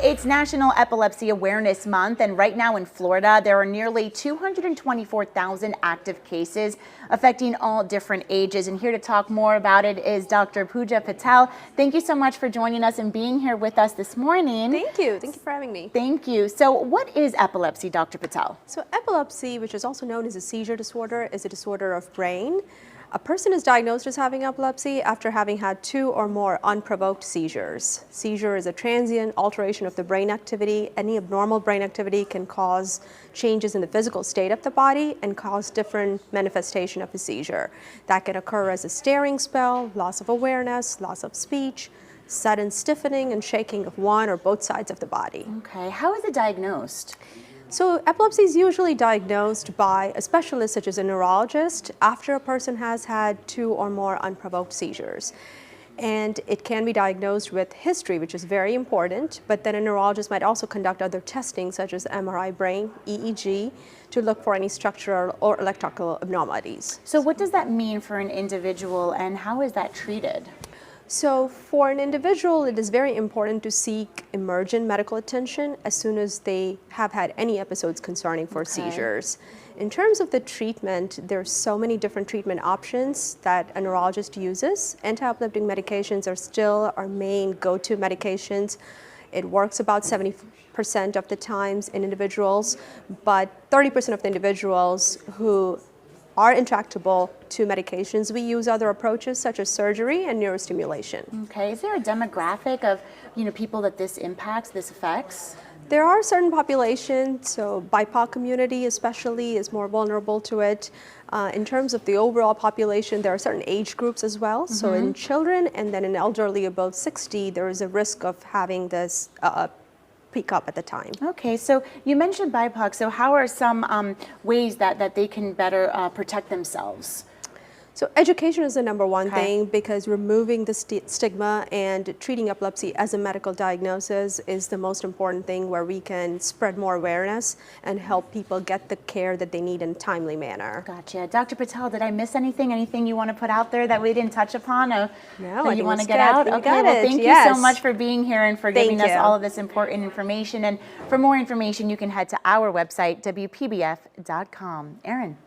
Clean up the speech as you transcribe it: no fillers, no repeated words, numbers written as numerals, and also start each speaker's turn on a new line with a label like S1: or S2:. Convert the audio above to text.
S1: it's National Epilepsy Awareness Month, and right now in Florida, there are nearly 224,000 active cases affecting all different ages. And here to talk more about it is Dr. Pooja Patel. Thank you so much for joining us and being here with us this morning.
S2: Thank you. Thank you for having me.
S1: Thank you. So what is epilepsy, Dr. Patel?
S2: So epilepsy, which is also known as a seizure disorder, is a disorder of brain. A person is diagnosed as having epilepsy after having had 2 or more unprovoked seizures. Seizure is a transient alteration of the brain activity. Any abnormal brain activity can cause changes in the physical state of the body and cause different manifestation of a seizure. That can occur as a staring spell, loss of awareness, loss of speech, sudden stiffening and shaking of one or both sides of the body.
S1: Okay, how is it diagnosed?
S2: So epilepsy is usually diagnosed by a specialist such as a neurologist after a person has had 2 or more unprovoked seizures. And it can be diagnosed with history, which is very important, but then a neurologist might also conduct other testing such as MRI brain, EEG, to look for any structural or electrical abnormalities.
S1: So what does that mean for an individual, and how is that treated?
S2: So for an individual, it is very important to seek emergent medical attention as soon as they have had any episodes concerning for seizures. In terms of the treatment, there's so many different treatment options that a neurologist uses. Anti-epileptic medications are still our main go-to medications. It works about 70% of the times in individuals, but 30% of the individuals who are intractable to medications, we use other approaches such as surgery and neurostimulation.
S1: Okay, is there a demographic of people that this impacts, this affects?
S2: There are certain populations, so BIPOC community especially is more vulnerable to it. In terms of the overall population, there are certain age groups as well. So in children and then in elderly above 60, there is a risk of having this peak up at the time.
S1: Okay, so you mentioned BIPOC, so how are some ways that they can better protect themselves?
S2: So education is the number one thing, because removing the stigma and treating epilepsy as a medical diagnosis is the most important thing, where we can spread more awareness and help people get the care that they need in a timely manner.
S1: Gotcha. Dr. Patel, did I miss anything? Anything you want to put out there that we didn't touch upon? Or
S2: no,
S1: that you want to get out? Okay, well, thank you so much for being here and for giving us all of this important information. And for more information, you can head to our website, WPBF.com. Erin.